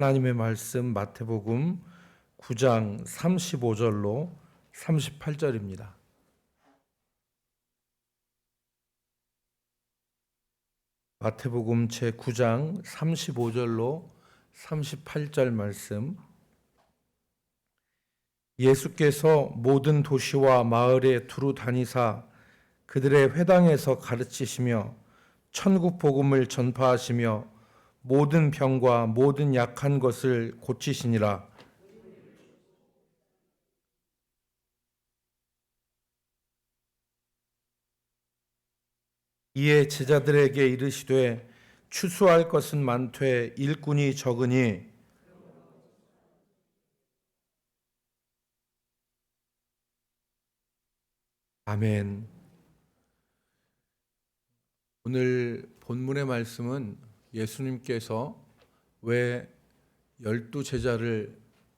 하나님의 말씀 마태복음 9장 35절로 38절입니다. 마태복음 제9장 35절로 38절 말씀. 예수께서 모든 도시와 마을에 두루 다니사 그들의 회당에서 가르치시며 천국 복음을 전파하시며 모든 병과 모든 약한 것을 고치시니라. 이에 제자들에게 이르시되 추수할 것은 많되 일꾼이 적으니 아멘. 오늘 본문의 말씀은 예수님께서 왜 12제자를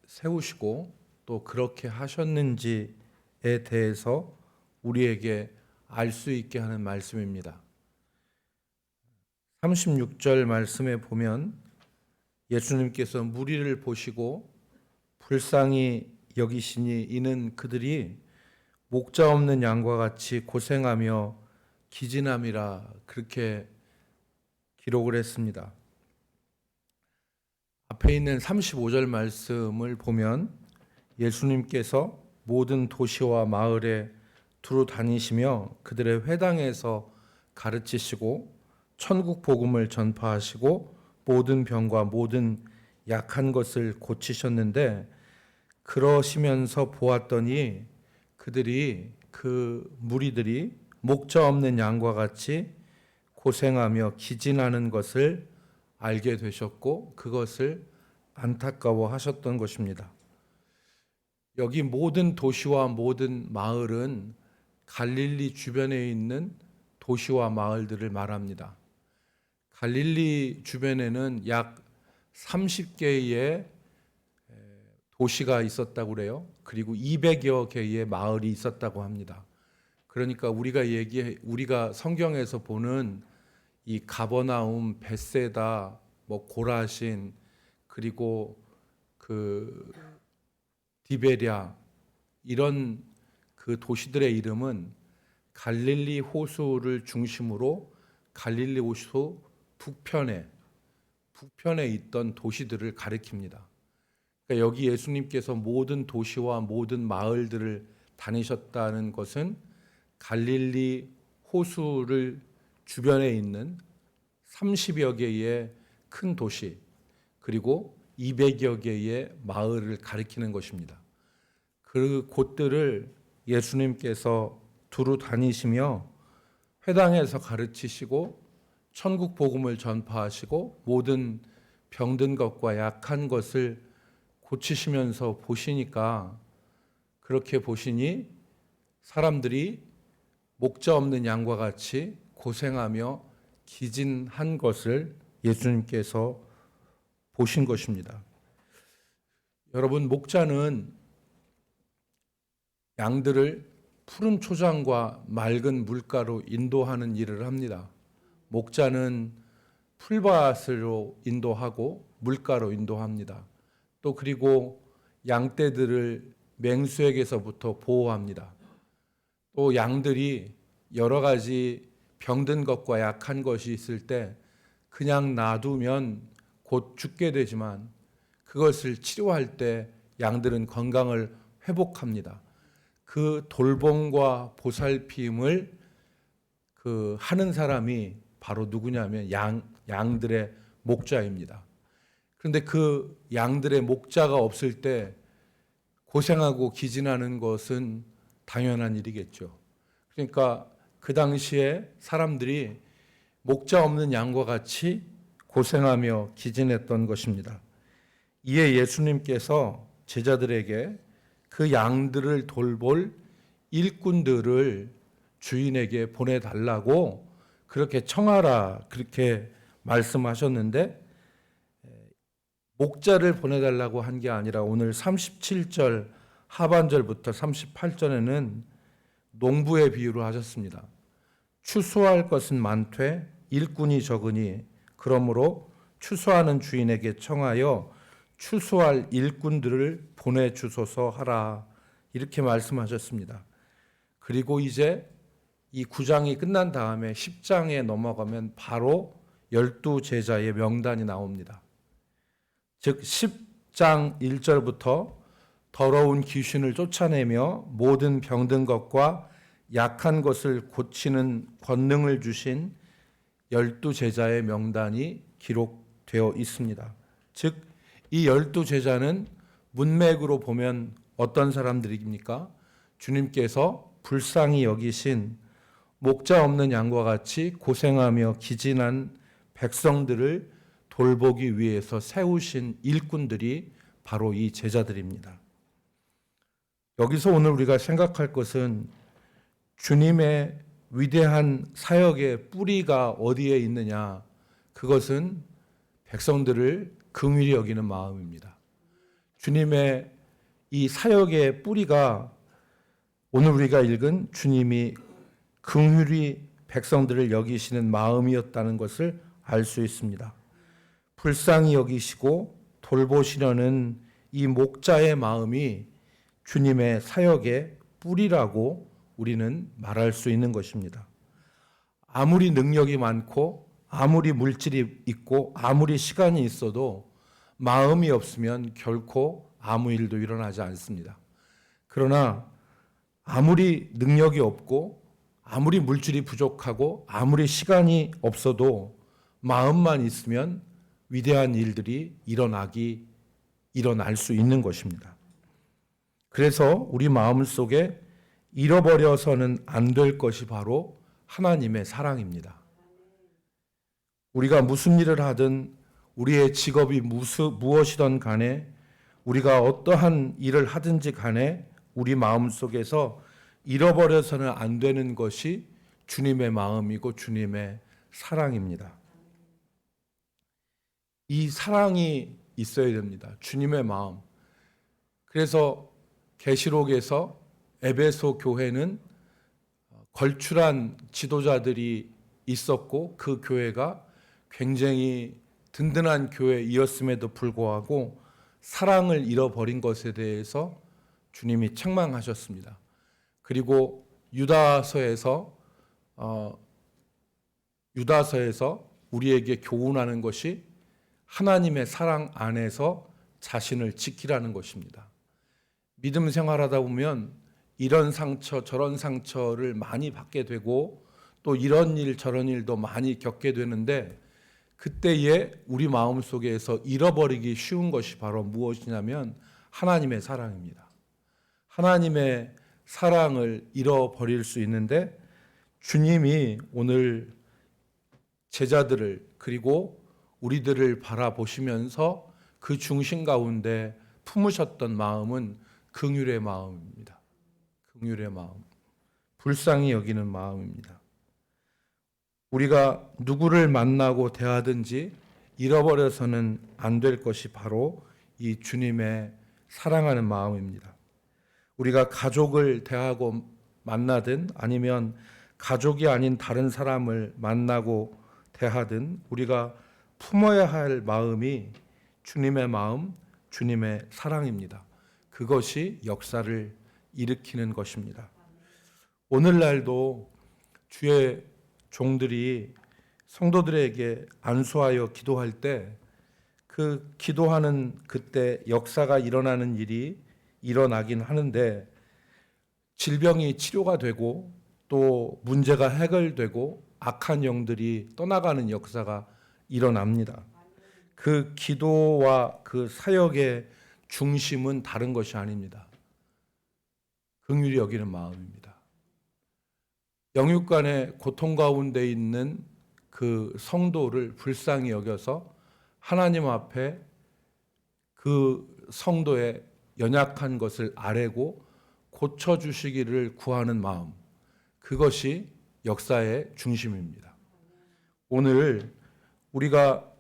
세우시고 또 그렇게 하셨는지에 대해서 우리에게 알 수 있게 하는 말씀입니다. 36절 말씀에 보면 예수님께서 무리를 보시고 불쌍히 여기시니 이는 그들이 목자 없는 양과 같이 고생하며 기진함이라 그렇게 기록을 했습니다. 앞에 있는 35절 말씀을 보면 예수님께서 모든 도시와 마을에 두루 다니시며 그들의 회당에서 가르치시고 천국 복음을 전파하시고 모든 병과 모든 약한 것을 고치셨는데, 그러시면서 보았더니 그 무리들이 목자 없는 양과 같이 고생하며 기진하는 것을 알게 되셨고 그것을 안타까워하셨던 것입니다. 여기 모든 도시와 모든 마을은 갈릴리 주변에 있는 도시와 마을들을 말합니다. 갈릴리 주변에는 약 30개의 도시가 있었다고 그래요. 그리고 200여 개의 마을이 있었다고 합니다. 그러니까 우리가 성경에서 보는 이 가버나움, 벳세다, 고라신, 그리고 그 디베랴, 이런 그 도시들의 이름은 갈릴리 호수를 중심으로 갈릴리 호수 북편에 있던 도시들을 가리킵니다. 그러니까 여기 예수님께서 모든 도시와 모든 마을들을 다니셨다는 것은 갈릴리 호수를 주변에 있는 30여 개의 큰 도시 그리고 200여 개의 마을을 가리키는 것입니다. 그 곳들을 예수님께서 두루 다니시며 회당에서 가르치시고 천국 복음을 전파하시고 모든 병든 것과 약한 것을 고치시면서 보시니까, 그렇게 보시니 사람들이 목자 없는 양과 같이 고생하며 기진한 것을 예수님께서 보신 것입니다. 여러분, 목자는 양들을 푸른 초장과 맑은 물가로 인도하는 일을 합니다. 목자는 풀밭으로 인도하고 물가로 인도합니다. 또 그리고 양떼들을 맹수에게서부터 보호합니다. 또 양들이 여러 가지 병든 것과 약한 것이 있을 때 그냥 놔두면 곧 죽게 되지만 그것을 치료할 때 양들은 건강을 회복합니다. 그 돌봄과 보살핌을 하는 사람이 바로 누구냐면 양들의 목자입니다. 그런데 그 양들의 목자가 없을 때 고생하고 기진하는 것은 당연한 일이겠죠. 그러니까 그 당시에 사람들이 목자 없는 양과 같이 고생하며 기진했던 것입니다. 이에 예수님께서 제자들에게 그 양들을 돌볼 일꾼들을 주인에게 보내달라고 그렇게 청하라, 그렇게 말씀하셨는데, 목자를 보내달라고 한 게 아니라 오늘 37절 하반절부터 38절에는 농부의 비유를 하셨습니다. 추수할 것은 많되 일꾼이 적으니 그러므로 추수하는 주인에게 청하여 추수할 일꾼들을 보내주소서 하라, 이렇게 말씀하셨습니다. 그리고 이제 이 9장이 끝난 다음에 10장에 넘어가면 바로 12제자의 명단이 나옵니다. 즉 10장 1절부터 더러운 귀신을 쫓아내며 모든 병든 것과 약한 것을 고치는 권능을 주신 12제자의 명단이 기록되어 있습니다. 즉 이 12제자는 문맥으로 보면 어떤 사람들입니까? 주님께서 불쌍히 여기신 목자 없는 양과 같이 고생하며 기진한 백성들을 돌보기 위해서 세우신 일꾼들이 바로 이 제자들입니다. 여기서 오늘 우리가 생각할 것은 주님의 위대한 사역의 뿌리가 어디에 있느냐, 그것은 백성들을 긍휼히 여기는 마음입니다. 주님의 이 사역의 뿌리가 오늘 우리가 읽은 주님이 긍휼히 백성들을 여기시는 마음이었다는 것을 알 수 있습니다. 불쌍히 여기시고 돌보시려는 이 목자의 마음이 주님의 사역의 뿌리라고 우리는 말할 수 있는 것입니다. 아무리 능력이 많고 아무리 물질이 있고 아무리 시간이 있어도 마음이 없으면 결코 아무 일도 일어나지 않습니다. 그러나 아무리 능력이 없고 아무리 물질이 부족하고 아무리 시간이 없어도 마음만 있으면 위대한 일들이 일어날 수 있는 것입니다. 그래서 우리 마음 속에 잃어버려서는 안 될 것이 바로 하나님의 사랑입니다. 우리가 무슨 일을 하든 우리의 직업이 무엇이든 간에 우리가 어떠한 일을 하든지 간에 우리 마음 속에서 잃어버려서는 안 되는 것이 주님의 마음이고 주님의 사랑입니다. 이 사랑이 있어야 됩니다. 주님의 마음. 그래서 계시록에서 에베소 교회는 걸출한 지도자들이 있었고 그 교회가 굉장히 든든한 교회이었음에도 불구하고 사랑을 잃어버린 것에 대해서 주님이 책망하셨습니다. 그리고 유다서에서 우리에게 교훈하는 것이 하나님의 사랑 안에서 자신을 지키라는 것입니다. 믿음 생활하다 보면 이런 상처 저런 상처를 많이 받게 되고 또 이런 일 저런 일도 많이 겪게 되는데 그때에 우리 마음속에서 잃어버리기 쉬운 것이 바로 무엇이냐면 하나님의 사랑입니다. 하나님의 사랑을 잃어버릴 수 있는데 주님이 오늘 제자들을 그리고 우리들을 바라보시면서 그 중심 가운데 품으셨던 마음은 긍휼의 마음입니다. 긍휼의 마음, 불쌍히 여기는 마음입니다. 우리가 누구를 만나고 대하든지 잃어버려서는 안 될 것이 바로 이 주님의 사랑하는 마음입니다. 우리가 가족을 대하고 만나든 아니면 가족이 아닌 다른 사람을 만나고 대하든 우리가 품어야 할 마음이 주님의 마음, 주님의 사랑입니다. 그것이 역사를 일으키는 것입니다. 오늘날도 주의 종들이 성도들에게 안수하여 기도할 때 그 기도하는 그때 역사가 일어나는 일이 일어나긴 하는데 질병이 치료가 되고 또 문제가 해결되고 악한 영들이 떠나가는 역사가 일어납니다. 그 기도와 그 사역의 중심은 다른 것이 아닙니다. 긍휼히 여기는 마음입니다. 영육간의 고통 가운데 있는 그 성도를 불쌍히 여겨서 하나님 앞에 그 성도의 연약한 것을 아뢰고 고쳐주시기를 구하는 마음, 그것이 역사의 중심입니다. 오늘 우리가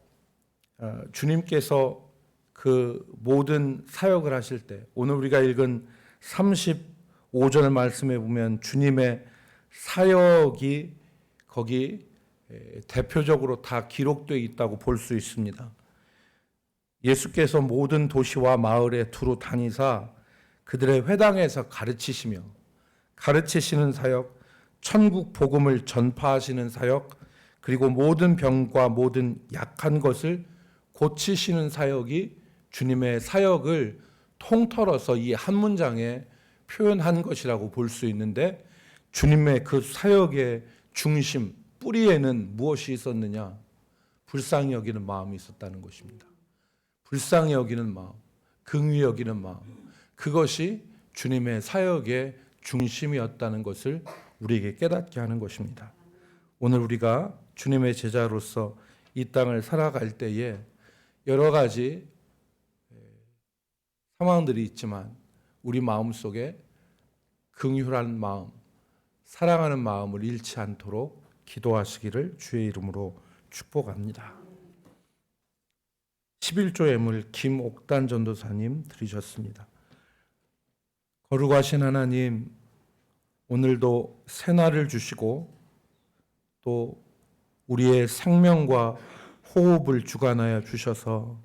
주님께서 그 모든 사역을 하실 때 오늘 우리가 읽은 35절 말씀에 보면 주님의 사역이 거기 대표적으로 다 기록되어 있다고 볼 수 있습니다. 예수께서 모든 도시와 마을에 두루 다니사 그들의 회당에서 가르치시는 사역, 천국 복음을 전파하시는 사역, 그리고 모든 병과 모든 약한 것을 고치시는 사역이 주님의 사역을 통틀어서 이 한 문장에 표현한 것이라고 볼 수 있는데, 주님의 그 사역의 중심, 뿌리에는 무엇이 있었느냐? 불쌍히 여기는 마음이 있었다는 것입니다. 불쌍히 여기는 마음, 긍휼히 여기는 마음, 그것이 주님의 사역의 중심이었다는 것을 우리에게 깨닫게 하는 것입니다. 오늘 우리가 주님의 제자로서 이 땅을 살아갈 때에 여러 가지 상황들이 있지만 우리 마음속에 긍휼한 마음, 사랑하는 마음을 잃지 않도록 기도하시기를 주의 이름으로 축복합니다. 11조 예물 김옥단 전도사님 드리셨습니다. 거룩하신 하나님, 오늘도 새날을 주시고 또 우리의 생명과 호흡을 주관하여 주셔서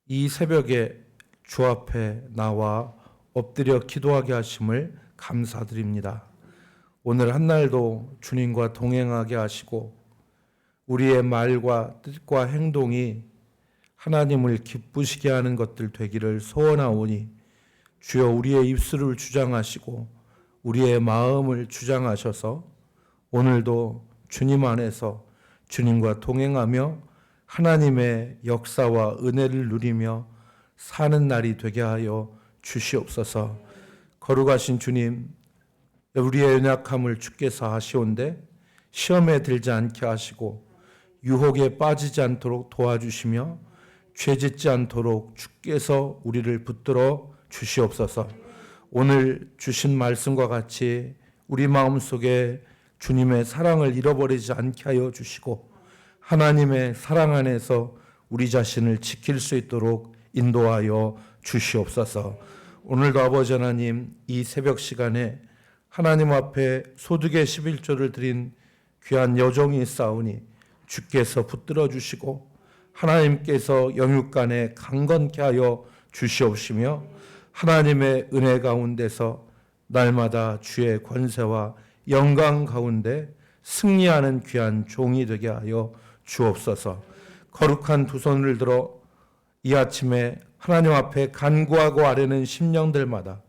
이 새벽에 주 앞에 나와 엎드려 기도하게 하심을 감사드립니다. 오늘 한날도 주님과 동행하게 하시고 우리의 말과 뜻과 행동이 하나님을 기쁘시게 하는 것들 되기를 소원하오니 주여 우리의 입술을 주장하시고 우리의 마음을 주장하셔서 오늘도 주님 안에서 주님과 동행하며 하나님의 역사와 은혜를 누리며 사는 날이 되게 하여 주시옵소서. 거룩하신 주님, 우리의 연약함을 주께서 아시온데 시험에 들지 않게 하시고 유혹에 빠지지 않도록 도와주시며 죄짓지 않도록 주께서 우리를 붙들어 주시옵소서. 오늘 주신 말씀과 같이 우리 마음속에 주님의 사랑을 잃어버리지 않게 하여 주시고 하나님의 사랑 안에서 우리 자신을 지킬 수 있도록 인도하여 주시옵소서. 오늘도 아버지 하나님, 이 새벽 시간에 하나님 앞에 소득의 11조를 드린 귀한 여종이 있사오니 주께서 붙들어 주시고 하나님께서 영육간에 강건케 하여 주시옵시며 하나님의 은혜 가운데서 날마다 주의 권세와 영광 가운데 승리하는 귀한 종이 되게 하여 주옵소서. 거룩한 두 손을 들어 이 아침에 하나님 앞에 간구하고 아뢰는 심령들마다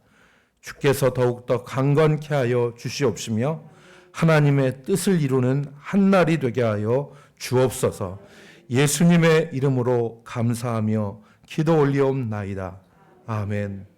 주께서 더욱더 강건케 하여 주시옵시며 하나님의 뜻을 이루는 한 날이 되게 하여 주옵소서. 예수님의 이름으로 감사하며 기도 올리옵나이다. 아멘.